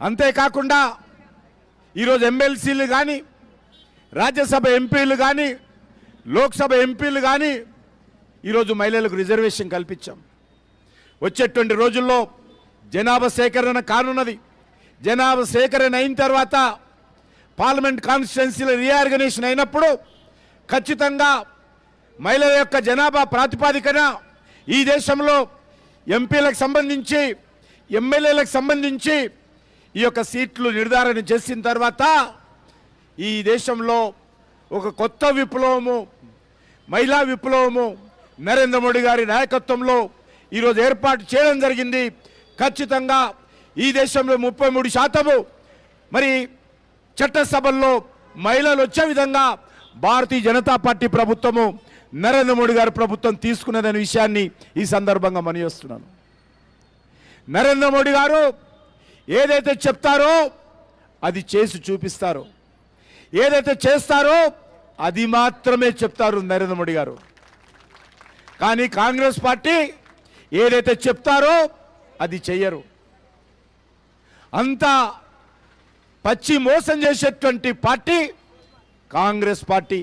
అంతేకాకుండా ఈరోజు ఎమ్మెల్సీలు కానీ, రాజ్యసభ ఎంపీలు కానీ, లోక్సభ ఎంపీలు కానీ ఈరోజు మహిళలకు రిజర్వేషన్ కల్పించాం. వచ్చేటువంటి రోజుల్లో జనాభా సేకరణ కానున్నది. జనాభా సేకరణ అయిన తర్వాత పార్లమెంట్ కాన్స్టిట్యున్సీల రీఆర్గనైజేషన్ అయినప్పుడు ఖచ్చితంగా మహిళల యొక్క జనాభా ప్రాతిపాదికన ఈ దేశంలో ఎంపీలకు సంబంధించి, ఎమ్మెల్యేలకు సంబంధించి ఈ యొక్క సీట్లు నిర్ధారణ చేసిన తర్వాత ఈ దేశంలో ఒక కొత్త విప్లవము, మహిళా విప్లవము నరేంద్ర మోడీ గారి నాయకత్వంలో ఈరోజు ఏర్పాటు చేయడం జరిగింది. ఖచ్చితంగా ఈ దేశంలో 33% మరి చట్టసభల్లో మహిళలు వచ్చే విధంగా భారతీయ జనతా పార్టీ ప్రభుత్వము, నరేంద్ర మోడీ గారి ప్రభుత్వం తీసుకున్నదనే విషయాన్ని ఈ సందర్భంగా మనవిస్తున్నాను. నరేంద్ర మోడీ గారు ఏదైతే చెప్తారో అది చేసి చూపిస్తారు, ఏదైతే చేస్తారో అది మాత్రమే చెప్తారు నరేంద్ర మోడీ గారు. కానీ కాంగ్రెస్ పార్టీ ఏదైతే చెప్తారో అది చెయ్యరు. అంతా పచ్చి మోసం చేసేటువంటి పార్టీ కాంగ్రెస్ పార్టీ.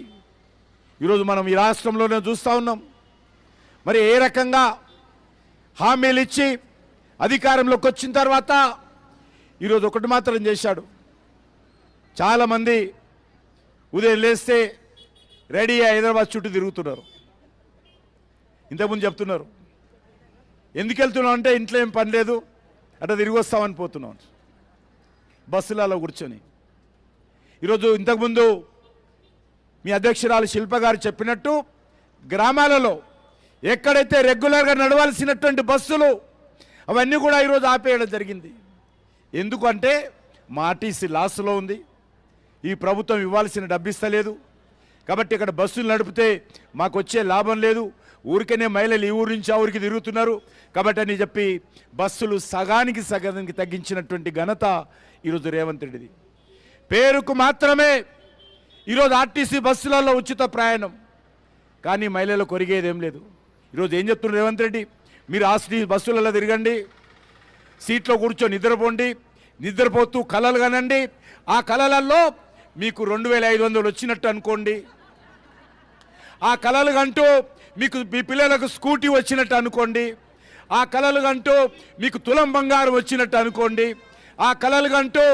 ఈరోజు మనం ఈ రాష్ట్రంలోనే చూస్తూ ఉన్నాం. మరి ఏ రకంగా హామీలు ఇచ్చి అధికారంలోకి వచ్చిన తర్వాత ఈరోజు ఒకటి మాత్రం చేశాడు. చాలామంది ఉదయం లేస్తే రెడీ హైదరాబాద్ చుట్టూ తిరుగుతున్నారు. ఇంతకుముందు చెప్తున్నారు, ఎందుకు వెళ్తున్నాం అంటే ఇంట్లో ఏం పని లేదు, అట్లా తిరిగి వస్తామని పోతున్నాం బస్సులలో కూర్చొని. ఈరోజు ఇంతకుముందు మీ అధ్యక్షురాలు శిల్ప గారు చెప్పినట్టు గ్రామాలలో ఎక్కడైతే రెగ్యులర్గా నడవాల్సినటువంటి బస్సులు అవన్నీ కూడా ఈరోజు ఆపేయడం జరిగింది. ఎందుకంటే మా ఆర్టీసీ లాస్లో ఉంది, ఈ ప్రభుత్వం ఇవ్వాల్సిన డబ్బు ఇస్తలేదు, కాబట్టి ఇక్కడ బస్సులు నడిపితే మాకు వచ్చే లాభం లేదు, ఊరికనే మహిళలు ఈ ఊరు నుంచి ఆ ఊరికి తిరుగుతున్నారు కాబట్టి అని చెప్పి బస్సులు సగానికి తగ్గించినటువంటి ఘనత ఈరోజు రేవంత్ రెడ్డిది. పేరుకు మాత్రమే ఈరోజు ఆర్టీసీ బస్సులలో ఉచిత ప్రయాణం, కానీ మహిళలు కొరిగేదేం లేదు. ఈరోజు ఏం చెప్తున్నారు రేవంత్ రెడ్డి, మీరు ఆర్టీసీ బస్సులలో తిరగండి, సీట్లో కూర్చొని నిద్రపోండి, నిద్రపోతూ కలలు కనండి, ఆ కలలలో మీకు 2500 వచ్చినట్టు అనుకోండి, ఆ కలలు కంటూ మీకు మీ పిల్లలకు స్కూటీ వచ్చినట్టు అనుకోండి, ఆ కలలు కంటూ మీకు తులం బంగారం వచ్చినట్టు అనుకోండి, ఆ కలలు కంటూ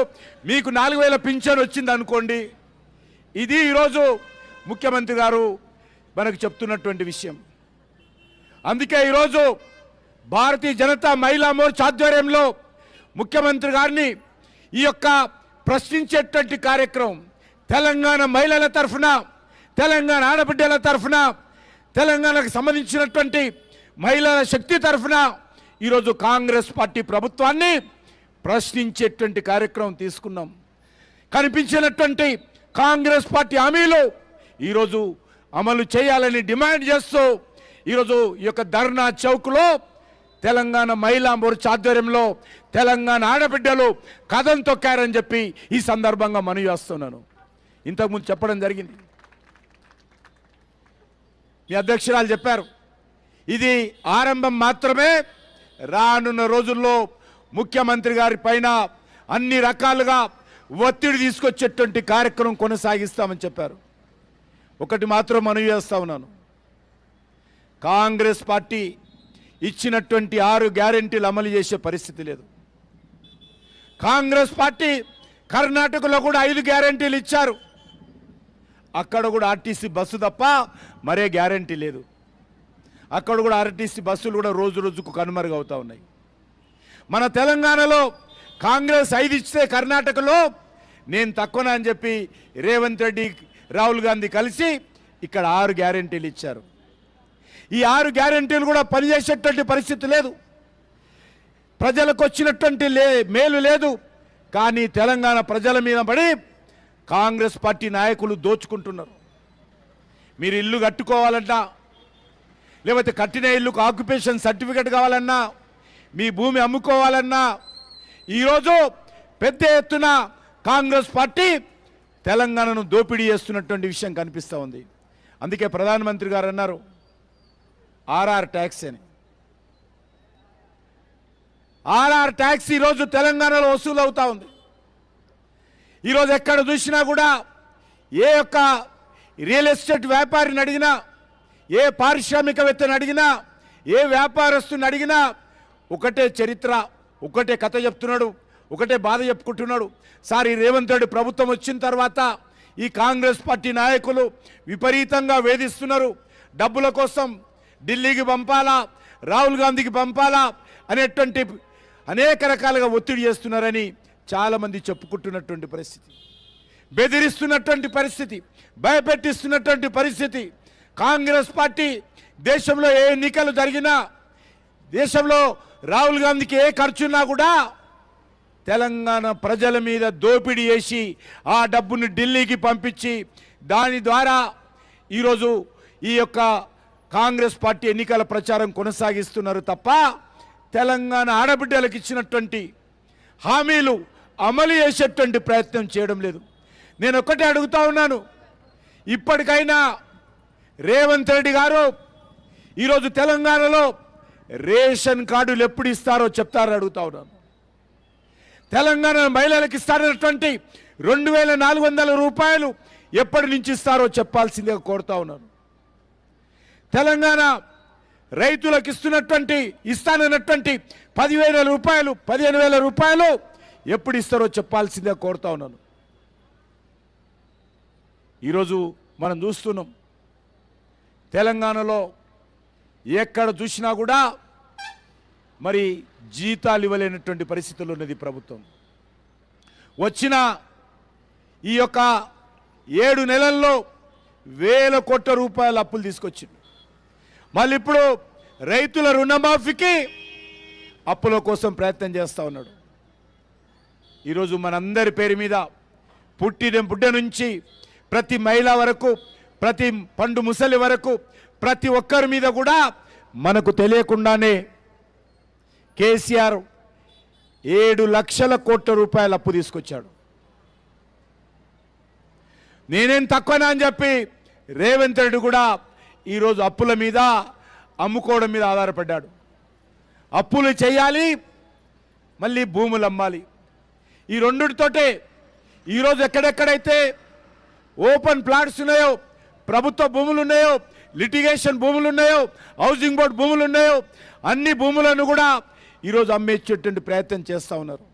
మీకు 4000 పింఛన్ వచ్చింది అనుకోండి. ఇది ఈరోజు ముఖ్యమంత్రి గారు మనకు చెప్తున్నటువంటి విషయం. అందుకే ఈరోజు భారతీయ జనతా మహిళా మోర్చా ఆధ్వర్యంలో ముఖ్యమంత్రి గారిని ఈ యొక్క ప్రశ్నించేటువంటి కార్యక్రమం తెలంగాణ మహిళల తరఫున, తెలంగాణ ఆడబిడ్డల తరఫున, తెలంగాణకు సంబంధించినటువంటి మహిళల శక్తి తరఫున ఈరోజు కాంగ్రెస్ పార్టీ ప్రభుత్వాన్ని ప్రశ్నించేటువంటి కార్యక్రమం తీసుకున్నాం. కనిపించినటువంటి కాంగ్రెస్ పార్టీ హామీలు ఈరోజు అమలు చేయాలని డిమాండ్ చేస్తూ ఈరోజు ఈ యొక్క ధర్నా చౌక్లో తెలంగాణ మహిళా మోర్చా ఆధ్వర్యంలో తెలంగాణ ఆడబిడ్డలు కథం తొక్కారని చెప్పి ఈ సందర్భంగా మనవి చేస్తున్నాను. ఇంతకుముందు చెప్పడం జరిగింది, మీ అధ్యక్షురాలు చెప్పారు, ఇది ఆరంభం మాత్రమే. రానున్న రోజుల్లో ముఖ్యమంత్రి గారి పైన అన్ని రకాలుగా ఒత్తిడి తీసుకొచ్చేటువంటి కార్యక్రమం కొనసాగిస్తామని చెప్పారు. ఒకటి మాత్రం మనవి చేస్తా ఉన్నాను, కాంగ్రెస్ పార్టీ ఇచ్చినటువంటి 6 గ్యారెంటీలు అమలు చేసే పరిస్థితి లేదు. కాంగ్రెస్ పార్టీ కర్ణాటకలో కూడా 5 గ్యారెంటీలు ఇచ్చారు, అక్కడ కూడా ఆర్టీసీ బస్సు తప్ప మరే గ్యారెంటీ లేదు. అక్కడ కూడా ఆర్టీసీ బస్సులు కూడా రోజు రోజుకు కనుమరుగవుతూ ఉన్నాయి. మన తెలంగాణలో కాంగ్రెస్ 5 ఇస్తే కర్ణాటకలో నేను తక్కువనా అని చెప్పి రేవంత్ రెడ్డి, రాహుల్ గాంధీ కలిసి ఇక్కడ 6 గ్యారెంటీలు ఇచ్చారు. ఈ 6 గ్యారెంటీలు కూడా పనిచేసేటువంటి పరిస్థితి లేదు, ప్రజలకు వచ్చినటువంటి మేలు లేదు. కానీ తెలంగాణ ప్రజల మీద పడి కాంగ్రెస్ పార్టీ నాయకులు దోచుకుంటున్నారు. మీరు ఇల్లు కట్టుకోవాలన్నా, లేకపోతే కట్టిన ఇల్లుకు ఆక్యుపేషన్ సర్టిఫికెట్ కావాలన్నా, మీ భూమి అమ్ముకోవాలన్నా ఈరోజు పెద్ద ఎత్తున కాంగ్రెస్ పార్టీ తెలంగాణను దోపిడీ చేస్తున్నటువంటి విషయం కనిపిస్తూ ఉంది. అందుకే ప్రధానమంత్రి గారు అన్నారు ఆర్ఆర్ ట్యాక్స్ అని. ఆర్ఆర్ ట్యాక్స్ ఈరోజు తెలంగాణలో వసూలు అవుతా ఉంది. ఈరోజు ఎక్కడ చూసినా కూడా ఏ యొక్క రియల్ ఎస్టేట్ వ్యాపారిని అడిగినా, ఏ పారిశ్రామికవేత్తని అడిగినా, ఏ వ్యాపారస్తుని అడిగినా ఒకటే చరిత్ర, ఒకటే కథ చెప్తున్నాడు, ఒకటే బాధ చెప్పుకుంటున్నాడు. సార్, ఈ రేవంత్ రెడ్డి ప్రభుత్వం వచ్చిన తర్వాత ఈ కాంగ్రెస్ పార్టీ నాయకులు విపరీతంగా వేధిస్తున్నారు. డబ్బుల కోసం ఢిల్లీకి పంపాలా, రాహుల్ గాంధీకి పంపాలా అనేటువంటి అనేక రకాలుగా ఒత్తిడి చేస్తున్నారని చాలామంది చెప్పుకుంటున్నటువంటి పరిస్థితి, బెదిరిస్తున్నటువంటి పరిస్థితి, భయపెట్టిస్తున్నటువంటి పరిస్థితి. కాంగ్రెస్ పార్టీ దేశంలో ఏ ఎన్నికలు జరిగినా, దేశంలో రాహుల్ గాంధీకి ఏ ఖర్చున్నా కూడా తెలంగాణ ప్రజల మీద దోపిడీ చేసి ఆ డబ్బుని ఢిల్లీకి పంపించి దాని ద్వారా ఈరోజు ఈ యొక్క కాంగ్రెస్ పార్టీ ఎన్నికల ప్రచారం కొనసాగిస్తున్నారు తప్ప తెలంగాణ ఆడబిడ్డలకు ఇచ్చినటువంటి హామీలు అమలు చేసేటువంటి ప్రయత్నం చేయడం లేదు. నేను ఒక్కటే అడుగుతా ఉన్నాను, ఇప్పటికైనా రేవంత్ రెడ్డి గారు ఈరోజు తెలంగాణలో రేషన్ కార్డులు ఎప్పుడు ఇస్తారో చెప్తారో అడుగుతా ఉన్నాను. తెలంగాణ మహిళలకు ఇస్తారన్నటువంటి 2400 రూపాయలు ఎప్పటి నుంచి ఇస్తారో చెప్పాల్సిందిగా కోరుతా ఉన్నాను. తెలంగాణ రైతులకు ఇస్తానన్నటువంటి 10,000 రూపాయలు, 15,000 రూపాయలు ఎప్పుడు ఇస్తారో చెప్పాల్సిందిగా కోరుతా ఉన్నాను. ఈరోజు మనం చూస్తున్నాం, తెలంగాణలో ఎక్కడ చూసినా కూడా మరి జీతాలు ఇవ్వలేనటువంటి పరిస్థితుల్లో ఉన్నది ప్రభుత్వం. వచ్చిన ఈ యొక్క 7 నెలల్లో వేల కోట్ల రూపాయల అప్పులు తీసుకొచ్చింది. మళ్ళీ ఇప్పుడు రైతుల రుణమాఫీకి అప్పుల కోసం ప్రయత్నం చేస్తూ ఉన్నాడు. ఈరోజు మనందరి పేరు మీద పుట్టిన నుంచి ప్రతి మహిళ వరకు, ప్రతి పండు ముసలి వరకు, ప్రతి ఒక్కరి మీద కూడా మనకు తెలియకుండానే కేసీఆర్ 7 లక్షల కోట్ల రూపాయల అప్పు తీసుకొచ్చాడు. నేనేం తక్కువనా అని చెప్పి రేవంత్ రెడ్డి కూడా ఈరోజు అప్పుల మీద, అమ్ముకోవడం మీద ఆధారపడ్డాడు. అప్పులు చేయాలి, మళ్ళీ భూములు అమ్మాలి. ఈ రెండిటితోటే ఈరోజు ఎక్కడెక్కడైతే ఓపెన్ ప్లాట్స్ ఉన్నాయో, ప్రభుత్వ భూములు ఉన్నాయో, లిటిగేషన్ భూములు ఉన్నాయో, హౌసింగ్ బోర్డు భూములు ఉన్నాయో, అన్ని భూములను కూడా ఈరోజు అమ్మేసేటువంటి ప్రయత్నం చేస్తూ ఉన్నారు.